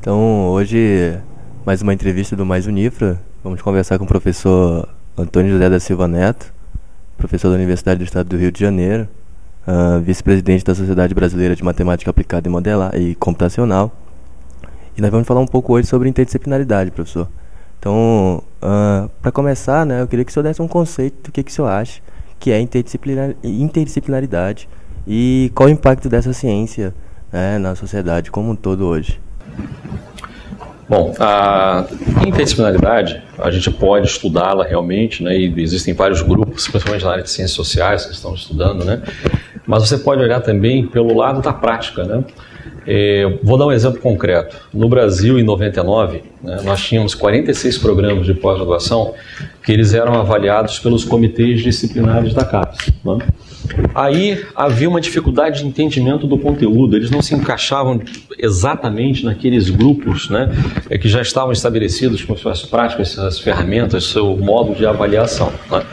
Então, hoje, mais uma entrevista do Mais Unifra. Vamos conversar com o professor Antônio José da Silva Neto, professor da Universidade do Estado do Rio de Janeiro, vice-presidente da Sociedade Brasileira de Matemática Aplicada e Computacional. E nós vamos falar um pouco hoje sobre interdisciplinaridade, professor. Então, para começar, né, eu queria que o senhor desse um conceito do que o senhor acha que é interdisciplinaridade e qual o impacto dessa ciência, né, na sociedade como um todo hoje. Bom, a interdisciplinaridade, a gente pode estudá-la realmente, né, e existem vários grupos, principalmente na área de ciências sociais, que estão estudando, né, mas você pode olhar também pelo lado da prática, né. Vou dar um exemplo concreto. No Brasil, em 99, né, nós tínhamos 46 programas de pós-graduação que eles eram avaliados pelos comitês disciplinares da CAPES, né. Aí havia uma dificuldade de entendimento do conteúdo, eles não se encaixavam exatamente naqueles grupos, né, que já estavam estabelecidos com suas práticas, suas ferramentas, seu modo de avaliação, né.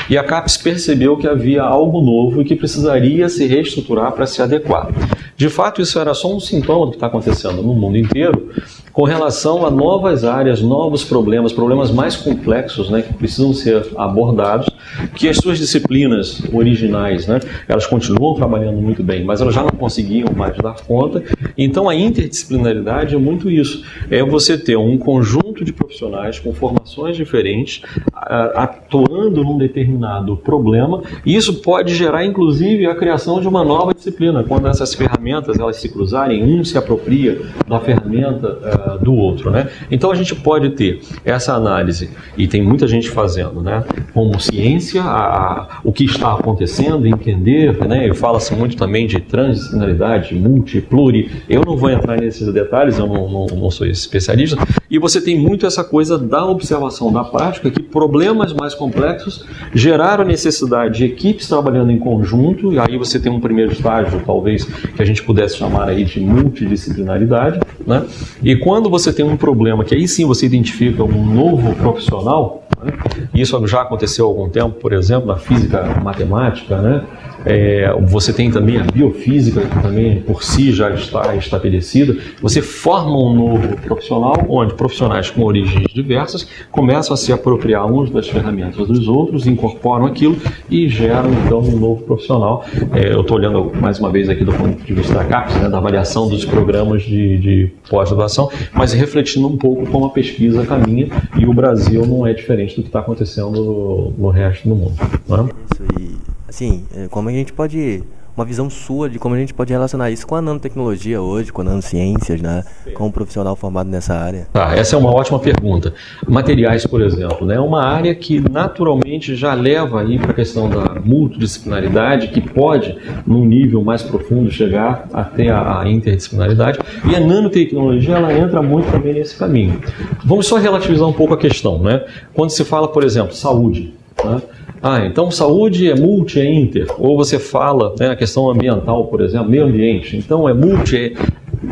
E a CAPES percebeu que havia algo novo e que precisaria se reestruturar para se adequar. De fato, isso era só um sintoma do que está acontecendo no mundo inteiro com relação a novas áreas, novos problemas, problemas mais complexos, né, que precisam ser abordados, que as suas disciplinas originais, né, elas continuam trabalhando muito bem, mas elas já não conseguiam mais dar conta. Então a interdisciplinaridade é muito isso, é você ter um conjunto de profissionais com formações diferentes, atuando num determinado problema, e isso pode gerar inclusive a criação de uma nova disciplina, quando essas ferramentas elas se cruzarem, um se apropria da ferramenta do outro, né? Então a gente pode ter essa análise, e tem muita gente fazendo, né, como ciência, o que está acontecendo, entender, né, e fala-se muito também de transdisciplinaridade, multi, pluri, eu não vou entrar nesses detalhes, eu não sou especialista, e você tem muito essa coisa da observação da prática, que problemas mais complexos geraram a necessidade de equipes trabalhando em conjunto, e aí você tem um primeiro estágio, talvez, que a gente pudesse chamar aí de multidisciplinaridade, né, e quando você tem um problema que aí sim você identifica um novo profissional, né, isso já aconteceu há algum tempo, por exemplo, na física matemática, né? Você tem também a biofísica, que também por si já está estabelecida. Você forma um novo profissional, onde profissionais com origens diversas começam a se apropriar uns das ferramentas dos outros, incorporam aquilo e geram então um novo profissional. Eu estou olhando mais uma vez aqui do ponto de vista da CAPES, né, da avaliação dos programas de pós-graduação, mas refletindo um pouco como a pesquisa caminha, e o Brasil não é diferente do que está acontecendo no resto do mundo, né? Isso, e assim, como a gente pode, uma visão sua de como a gente pode relacionar isso com a nanotecnologia hoje, com a nanociências, né, com um profissional formado nessa área? Essa é uma ótima pergunta. Materiais, por exemplo, né, é uma área que naturalmente já leva aí para a questão da multidisciplinaridade, que pode, num nível mais profundo, chegar até a interdisciplinaridade, e a nanotecnologia ela entra muito também nesse caminho. Vamos só relativizar um pouco a questão, né? Quando se fala, por exemplo, saúde, né? Então saúde é multi, é inter. Ou você fala, né, a questão ambiental, por exemplo, meio ambiente. Então é multi,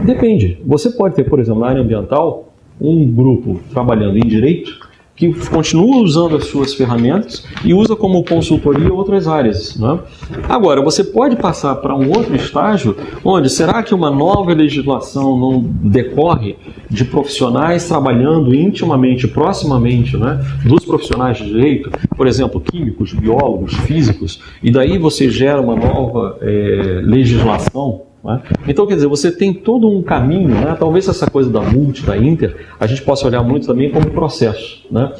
depende. Você pode ter, por exemplo, na área ambiental, um grupo trabalhando em direito que continua usando as suas ferramentas e usa como consultoria outras áreas, né? Agora, você pode passar para um outro estágio, onde será que uma nova legislação não decorre de profissionais trabalhando intimamente, proximamente, né, dos profissionais de direito, por exemplo, químicos, biólogos, físicos, e daí você gera uma nova legislação, né? Então, quer dizer, você tem todo um caminho, né? Talvez essa coisa da multi, da inter, a gente possa olhar muito também como processo, né?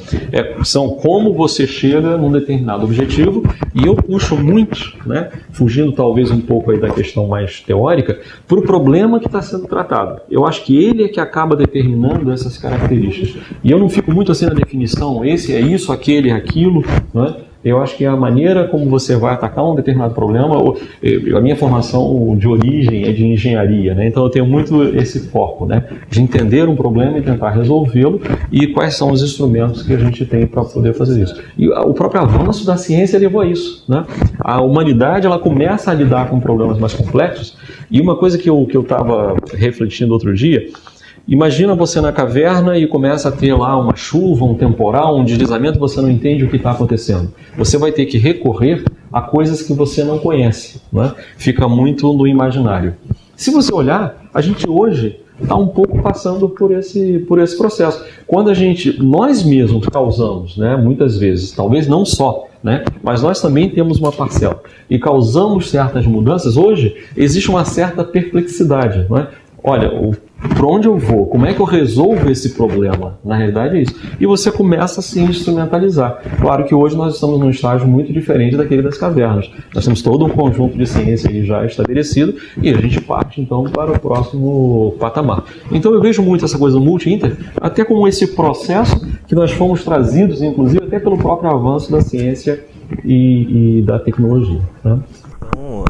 São como você chega num determinado objetivo, e eu puxo muito, né, fugindo talvez um pouco aí da questão mais teórica, para o problema que está sendo tratado. Eu acho que ele é que acaba determinando essas características. E eu não fico muito assim na definição, esse é isso, aquele é aquilo, né? Eu acho que a maneira como você vai atacar um determinado problema, a minha formação de origem é de engenharia, né? Então eu tenho muito esse foco, né, de entender um problema e tentar resolvê-lo, e quais são os instrumentos que a gente tem para poder fazer isso. E o próprio avanço da ciência levou a isso, né? A humanidade ela começa a lidar com problemas mais complexos, e uma coisa que eu estava refletindo outro dia, imagina você na caverna e começa a ter lá uma chuva, um temporal, um deslizamento, você não entende o que está acontecendo. Você vai ter que recorrer a coisas que você não conhece, né? Fica muito no imaginário. Se você olhar, a gente hoje está um pouco passando por esse processo. Quando nós mesmos causamos, né, muitas vezes, talvez não só, né, mas nós também temos uma parcela e causamos certas mudanças, hoje existe uma certa perplexidade, não é? Olha, por onde eu vou? Como é que eu resolvo esse problema? Na realidade é isso. E você começa a se instrumentalizar. Claro que hoje nós estamos num estágio muito diferente daquele das cavernas. Nós temos todo um conjunto de ciência aí já estabelecido e a gente parte então para o próximo patamar. Então eu vejo muito essa coisa multi-inter, até como esse processo que nós fomos trazidos, inclusive, até pelo próprio avanço da ciência e da tecnologia, né? Então,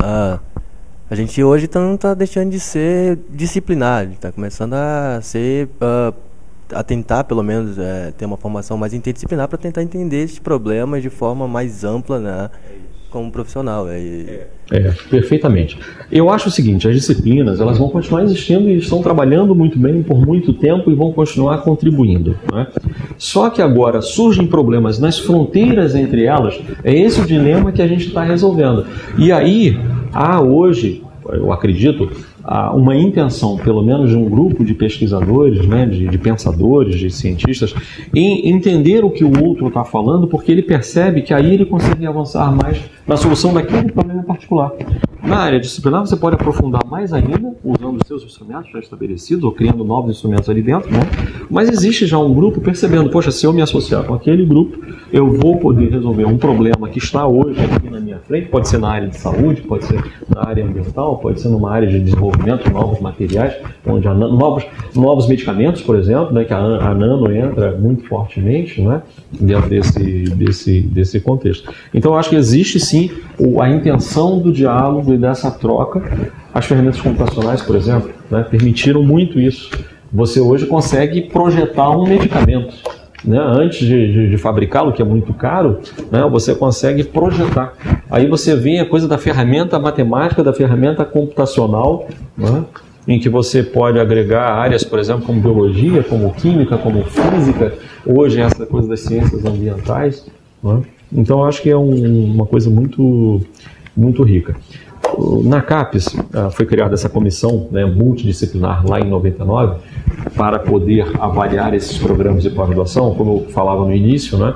a gente hoje não está deixando de ser disciplinar, está começando a ser, a tentar pelo menos ter uma formação mais interdisciplinar para tentar entender esses problemas de forma mais ampla, né, como profissional. Perfeitamente. Eu acho o seguinte, as disciplinas elas vão continuar existindo e estão trabalhando muito bem por muito tempo e vão continuar contribuindo, né? Só que agora surgem problemas nas fronteiras entre elas, é esse o dilema que a gente está resolvendo. E aí, há hoje, eu acredito, há uma intenção, pelo menos de um grupo de pesquisadores, né, de pensadores, de cientistas, em entender o que o outro está falando, porque ele percebe que aí ele consegue avançar mais na solução daquele problema particular. Na área disciplinar, você pode aprofundar mais ainda, usando os seus instrumentos já estabelecidos, ou criando novos instrumentos ali dentro, né? Mas existe já um grupo percebendo, poxa, se eu me associar com aquele grupo, eu vou poder resolver um problema que está hoje aqui na minha frente, pode ser na área de saúde, pode ser na área ambiental, pode ser numa área de desenvolvimento de novos materiais, onde há novos medicamentos, por exemplo, né, que a nano entra muito fortemente, né, dentro desse contexto. Então, eu acho que existe sim a intenção do diálogo e dessa troca. As ferramentas computacionais, por exemplo, né, permitiram muito isso. Você hoje consegue projetar um medicamento, né, antes de fabricá-lo, que é muito caro, né, você consegue projetar. Aí você vê a coisa da ferramenta matemática, da ferramenta computacional, né, em que você pode agregar áreas, por exemplo, como biologia, como química, como física, hoje essa coisa das ciências ambientais, né? Então eu acho que é uma coisa muito, muito rica. Na CAPES foi criada essa comissão, né, multidisciplinar lá em 99 para poder avaliar esses programas de pós-graduação, como eu falava no início, né?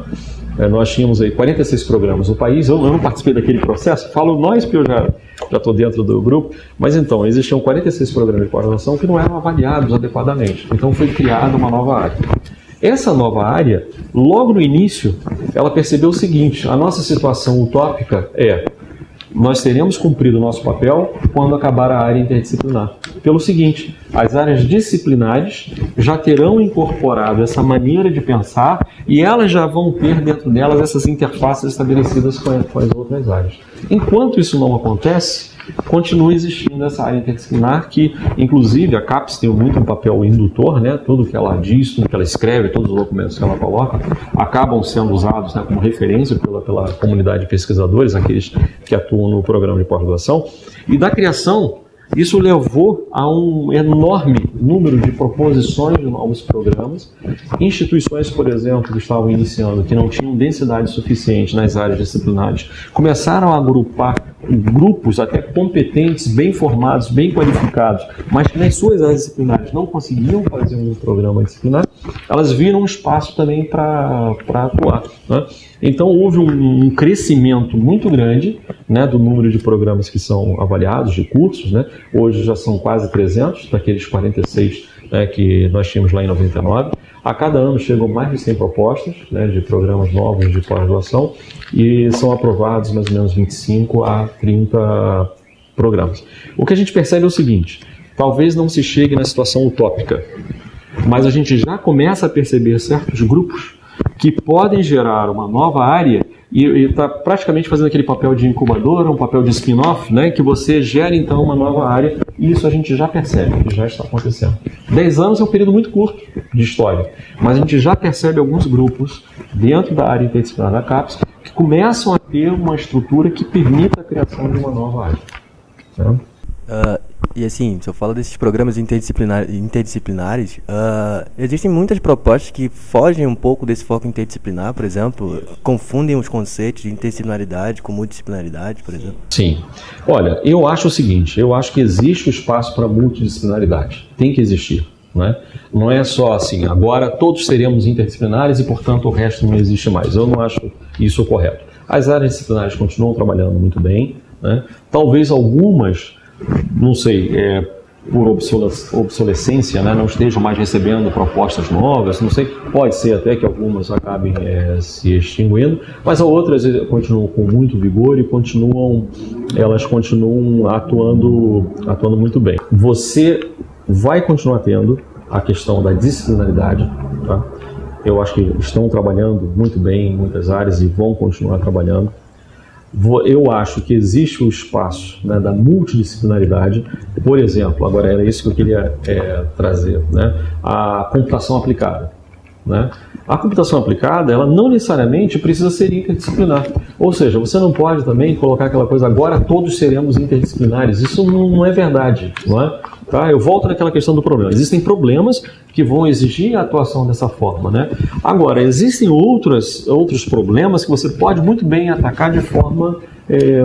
Nós tínhamos aí 46 programas no país. Eu não participei daquele processo, falo nós porque eu já estou dentro do grupo, mas então existiam 46 programas de pós-graduação que não eram avaliados adequadamente, então foi criada uma nova área. Essa nova área, logo no início, ela percebeu o seguinte: a nossa situação utópica nós teremos cumprido o nosso papel quando acabar a área interdisciplinar. Pelo seguinte, as áreas disciplinares já terão incorporado essa maneira de pensar e elas já vão ter dentro delas essas interfaces estabelecidas com as outras áreas. Enquanto isso não acontece, continua existindo essa área interdisciplinar que, inclusive, a CAPES tem muito um papel indutor, né? Tudo que ela diz, tudo que ela escreve, todos os documentos que ela coloca, acabam sendo usados, né, como referência pela comunidade de pesquisadores, aqueles que atuam no programa de pós-graduação. E da criação, isso levou a um enorme número de proposições de novos programas. Instituições, por exemplo, que estavam iniciando, que não tinham densidade suficiente nas áreas disciplinares, começaram a agrupar grupos até competentes, bem formados, bem qualificados, mas que nas suas áreas disciplinares não conseguiam fazer um programa disciplinar. Elas viram um espaço também para atuar, né? Então houve um crescimento muito grande, né, do número de programas que são avaliados, de cursos, né? Hoje já são quase 300, daqueles 46, né, que nós tínhamos lá em 99. A cada ano chegam mais de 100 propostas, né, de programas novos de pós-graduação e são aprovados mais ou menos 25 a 30 programas. O que a gente percebe é o seguinte: talvez não se chegue na situação utópica, mas a gente já começa a perceber certos grupos que podem gerar uma nova área e está praticamente fazendo aquele papel de incubadora, um papel de spin-off, né, que você gera então uma nova área, e isso a gente já percebe, que já está acontecendo. 10 anos é um período muito curto de história, mas a gente já percebe alguns grupos dentro da área interdisciplinar da CAPES que começam a ter uma estrutura que permita a criação de uma nova área, né? E assim, se eu falo desses programas interdisciplinares, existem muitas propostas que fogem um pouco desse foco interdisciplinar, por exemplo, confundem os conceitos de interdisciplinaridade com multidisciplinaridade, por exemplo. Sim. Olha, eu acho o seguinte, eu acho que existe o espaço para multidisciplinaridade, tem que existir. né? Não é só assim, agora todos seremos interdisciplinares e, portanto, o resto não existe mais. Eu não acho isso correto. As áreas disciplinares continuam trabalhando muito bem, né? Talvez algumas, não sei, por obsolescência, né, não estejam mais recebendo propostas novas, não sei, pode ser até que algumas acabem se extinguindo, mas outras continuam com muito vigor e elas continuam atuando muito bem. Você vai continuar tendo a questão da disciplinaridade, tá? Eu acho que estão trabalhando muito bem em muitas áreas e vão continuar trabalhando. Eu acho que existe o espaço, né, da multidisciplinaridade. Por exemplo, agora era isso que eu queria trazer, né, a computação aplicada, né? A computação aplicada, ela não necessariamente precisa ser interdisciplinar. Ou seja, você não pode também colocar aquela coisa, agora todos seremos interdisciplinares. Isso não é verdade, não é? Tá? Eu volto naquela questão do problema. Existem problemas que vão exigir a atuação dessa forma, né? Agora, existem outros problemas que você pode muito bem atacar de forma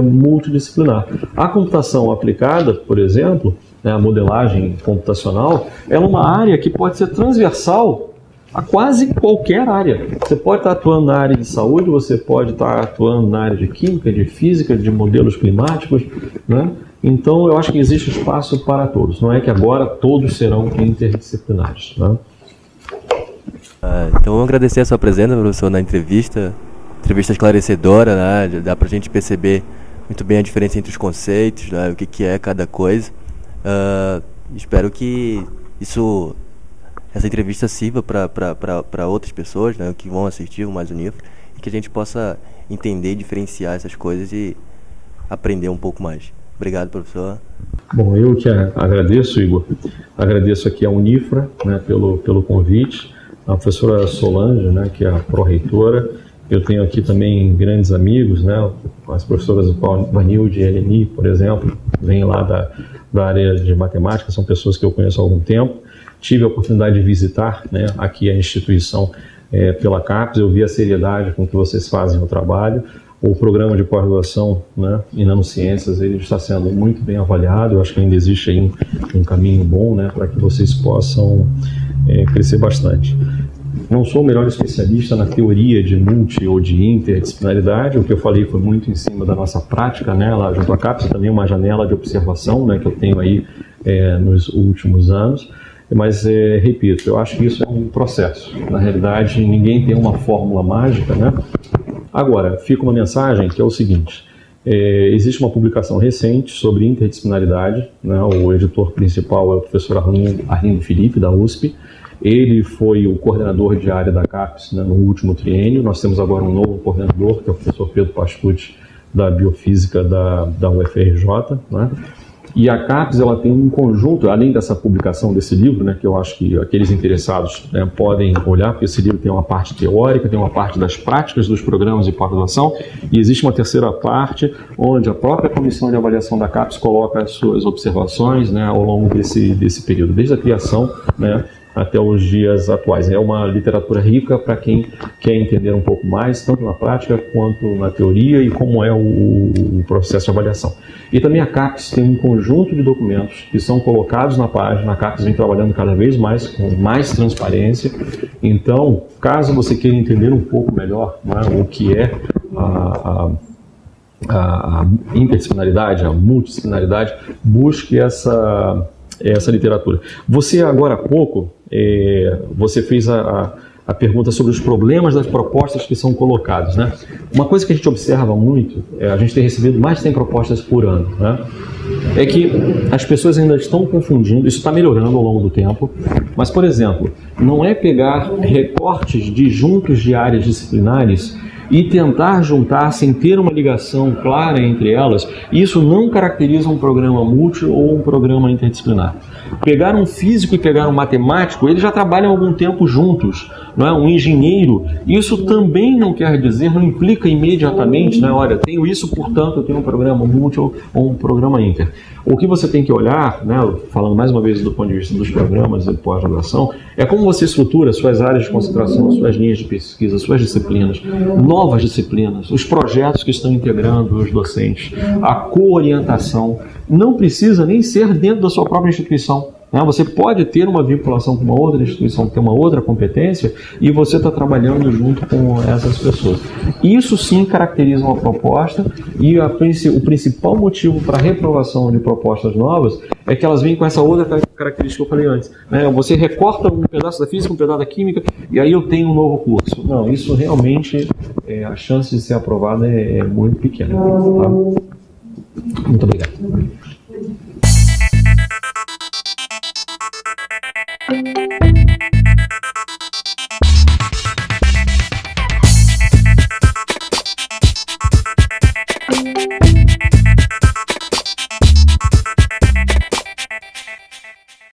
multidisciplinar. A computação aplicada, por exemplo, né, a modelagem computacional, é uma área que pode ser transversal a quase qualquer área. Você pode estar atuando na área de saúde, você pode estar atuando na área de química, de física, de modelos climáticos, né? Então, eu acho que existe espaço para todos. Não é que agora todos serão interdisciplinares, né? Então, vamos agradecer a sua presença, professor, na entrevista esclarecedora, né? Dá para a gente perceber muito bem a diferença entre os conceitos, né? O que é cada coisa. Espero que essa entrevista sirva para outras pessoas, né, que vão assistir o Mais Unifra, e que a gente possa entender e diferenciar essas coisas e aprender um pouco mais. Obrigado, professor. Bom, eu que agradeço, Igor. Agradeço aqui a Unifra, né, pelo convite, a professora Solange, né, que é a pró-reitora. Eu tenho aqui também grandes amigos, né, as professoras Vanilde e Eleni, por exemplo, vêm lá da área de matemática, são pessoas que eu conheço há algum tempo. Tive a oportunidade de visitar, né, aqui a instituição pela CAPES, eu vi a seriedade com que vocês fazem o trabalho. O programa de pós-graduação, né, em nanociências, ele está sendo muito bem avaliado. Eu acho que ainda existe aí um caminho bom, né, para que vocês possam crescer bastante. Não sou o melhor especialista na teoria de multi ou de interdisciplinaridade. O que eu falei foi muito em cima da nossa prática, né, lá junto à CAPES, também uma janela de observação, né, que eu tenho aí nos últimos anos. Mas, repito, eu acho que isso é um processo. Na realidade, ninguém tem uma fórmula mágica, né? Agora, fica uma mensagem que é o seguinte: existe uma publicação recente sobre interdisciplinaridade, né? O editor principal é o professor Arlindo Felipe, da USP. Ele foi o coordenador de área da CAPES, né, no último triênio. Nós temos agora um novo coordenador, que é o professor Pedro Pastucci, da Biofísica da UFRJ, né? E a CAPES, ela tem um conjunto, além dessa publicação desse livro, né, que eu acho que aqueles interessados, né, podem olhar, porque esse livro tem uma parte teórica, tem uma parte das práticas dos programas de pós-graduação, e existe uma terceira parte, onde a própria comissão de avaliação da CAPES coloca as suas observações, né, ao longo desse período, desde a criação, né, até os dias atuais. É uma literatura rica para quem quer entender um pouco mais, tanto na prática quanto na teoria, e como é o processo de avaliação. E também a CAPES tem um conjunto de documentos que são colocados na página. A CAPES vem trabalhando cada vez mais, com mais transparência. Então, caso você queira entender um pouco melhor, né, o que é a interdisciplinaridade, a multidisciplinaridade, busque essa literatura. Você, agora há pouco, você fez a pergunta sobre os problemas das propostas que são colocadas, né? Uma coisa que a gente observa muito, a gente tem recebido mais de 100 propostas por ano, né? É que as pessoas ainda estão confundindo, isso está melhorando ao longo do tempo, mas, por exemplo, não é pegar recortes disjuntos de áreas disciplinares e tentar juntar sem ter uma ligação clara entre elas. Isso não caracteriza um programa multi ou um programa interdisciplinar. Pegar um físico e pegar um matemático, eles já trabalham há algum tempo juntos, não é? Um engenheiro, isso também não quer dizer, não implica imediatamente, né? Olha, tenho isso, portanto eu tenho um programa multi ou um programa inter. O que você tem que olhar, né, falando mais uma vez do ponto de vista dos programas de pós-graduação, é como você estrutura suas áreas de concentração, suas linhas de pesquisa, suas disciplinas, novas disciplinas, os projetos que estão integrando os docentes, a coorientação. Não precisa nem ser dentro da sua própria instituição. Você pode ter uma vinculação com uma outra instituição que tem uma outra competência e você está trabalhando junto com essas pessoas. Isso sim caracteriza uma proposta, e o principal motivo para a reprovação de propostas novas é que elas vêm com essa outra característica que eu falei antes. Você recorta um pedaço da física, um pedaço da química, e aí eu tenho um novo curso. Não, isso realmente, a chance de ser aprovada é muito pequena. Tá? Muito obrigado.